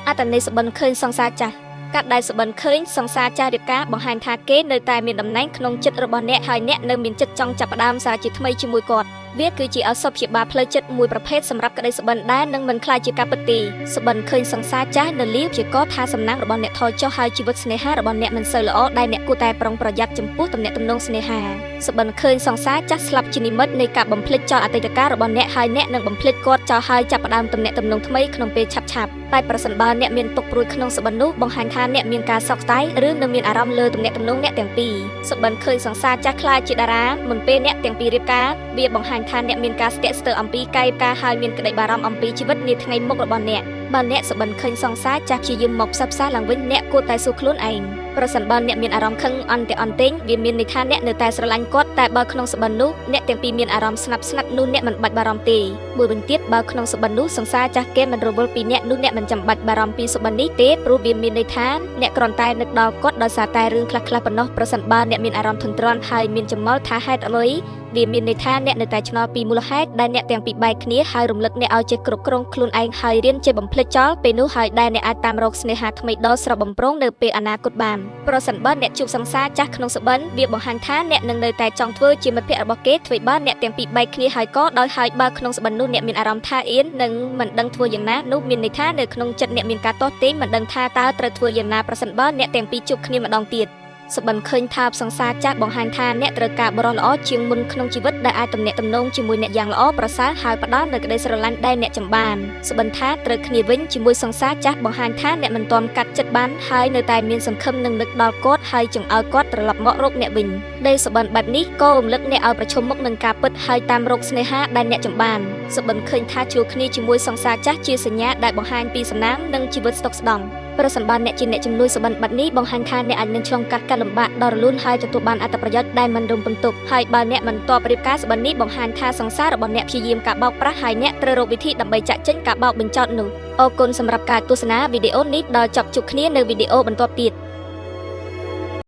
អត្តន័យសបិនឃើញសង្សារចាស់កាត់ដែលសបិនឃើញសង្សារចាស់រៀបការបង្ហាញថាគេនៅតែមានតំណែងក្នុងចិត្តរបស់អ្នកហើយអ្នកនៅមានចិត្តចង់ចាប់ផ្ដើមសារជាថ្មីជាមួយគាត់វាគឺជាអសព្វព្យាបាលផ្លូវចិត្តមួយប្រភេទសម្រាប់ក្តីសបិនដែលនឹងមិនខ្លាចជាការពិតទេសបិនឃើញសង្សារចាស់នៅលៀបជាកថាសំណាងរបស់អ្នកថយចុះហើយជីវិតស្នេហារបស់អ្នកមិនសូវល្អដែលអ្នកគួរតែប្រុងប្រយ័ត្នចំពោះទំនាក់ទំនងស្នេហាសបិនឃើញសង្សារចាស់ស្លាប់ជានិមិត្តនៃការបំភ្លេចចោលអតីតកាលរបស់អ្នកហើយអ្នកនឹងបំភ្លេចគាត់ចោលហើយចាប់ផ្ដើមទំនាក់ទំនងថ្មីក្នុងពេលឆាប់ៗតែប្រសិនបើអ្នកមានទុកព្រួយក្នុងសបិននោះបង្ហាញថាអ្នកមានការសោកស្ដាយឬនៅមានអារម្មណ៍លើទំនាក់ទំនងអ្នកទាំងពីរសបិនឃើញសង្សារចាស់ខ្លាចជាតារាមុនពេលអ្នកទាំងពីររៀបការវាបង្ហាញថាអ្នកមានការស្ទាក់ស្ទើរអំពីកាយការហើយមានក្តីបារម្ភអំពីជីវិតនាថ្ងៃមុខរបស់អ្នកបើអ្នកសបិនឃើញសង្សារចាស់ព្យាយាមមកផ្សះផ្សាឡើងវិញអ្នកគួរតែសួរខ្លួនឯងប្រសិនបើអ្នកមានអារម្មណ៍ខឹងអន់តែងវាមានន័យថាអ្នកនៅតែស្រឡាញ់គាត់តែបើក្នុងសបិននោះអ្នកទាំងពីរមានអារម្មណ៍ស្និទ្ធស្នាលនោះអ្នកមិនបាច់បារម្ភទេមួយវិញទៀតបើក្នុងសបិននោះសង្សារចាស់គេមិនរវល់ពីអ្នកនោះអ្នកមិនចាំបាច់បារម្ភពីសបិននេះទេព្រោះវាមានន័យថាអ្នកគ្រាន់តែនឹកដល់គាត់ដោយសារតែរឿងខ្លះៗប៉ុណ្ណោះប្រសិនបើអ្នកមានអារម្មណ៍ធុញទ្រាន់ហើយមានចម្ងល់ថាហេតុអ្វីវាមានន័យថាអ្នកនៅតែឆ្ងល់ពីមូលហេតុដែលអ្នកទាំងពីរបែកគ្នាហើយរំលឹកអ្នកឲ្យចេះគ្រប់គ្រងខ្លួនឯងហើយរៀនចេះបំភ្លេចចោលពេលនោះហើយដែលអ្នកអាចតាមរកស្នេហាថ្មីដ៏ស្រស់បំព្រងនៅពេលអនាគតបានប្រសិនបើអ្នកជួបសង្សារចាស់ក្នុងសបិនវាបង្ហាញថាអ្នកនឹងនៅតែចង់ធ្វើជាមិត្តភក្តិរបស់គេធ្វើបើអ្នកទាំងពីរបែកគ្នាហើយក៏ដោយហើយបើក្នុងសបិននោះអ្នកមានអារម្មណ៍ថាអៀននិងមិនដឹងធ្វើយ៉ាងណានោះមានន័យថានៅក្នុងចិត្តអ្នកមានការទាស់ទែងមិនដឹងថាតើត្រូវធ្វើយ៉ាងណាប្រសិនបើអ្នកទាំងពីរជួបគ្នាម្ដងទៀតសបិនឃើញថាសង្សារចាស់បង្ហាញថាអ្នកត្រូវការបរិសុទ្ធល្អជាងមុនក្នុងជីវិតដែលអាចទំនាក់ទំនងជាមួយអ្នកយ៉ាងល្អប្រសើរហើយផ្ដល់នូវក្តីស្រឡាញ់ដែលអ្នកចង់បានសបិនថាត្រូវគ្នាវិញជាមួយសង្សារចាស់បង្ហាញថាអ្នកមិនទាន់កាត់ចិត្តបានហើយនៅតែមានសង្ឃឹមនឹងនឹកដល់គាត់ហើយចង់ឲ្យគាត់ត្រឡប់មករកអ្នកវិញដែលសបិនបែបនេះក៏រំលឹកអ្នកឲ្យប្រឈមមុខនឹងការពិតហើយតាមរកស្នេហាដែលអ្នកចង់បានសបិនឃើញថាជួបគ្នាជាមួយសង្សារចាស់ជាសញ្ញាដែលបង្ហាញពីសំណាងនិងជីវិតស្តុកស្ដម្ភប្រសិនបើអ្នកជាអ្នកជំនួយសបិនបាត់នេះបង្ហាញថាអ្នកអាចនឹងឆ្លងកាត់ការលំបាកដ៏រលូនហើយទទួលបានអត្ថប្រយោជន៍ដែលមិនរំពឹងទុកហើយបើអ្នកមិនតបរៀបការសបិននេះបង្ហាញថាសង្សាររបស់អ្នកព្យាយាមការបោកប្រាស់ហើយអ្នកត្រូវរកវិធីដើម្បីចាក់ចេញការបោកបញ្ចោតនោះអរគុណសម្រាប់ការទស្សនាវីដេអូនេះដល់ចប់ជួបគ្នានៅវីដេអូបន្ទាប់ទៀត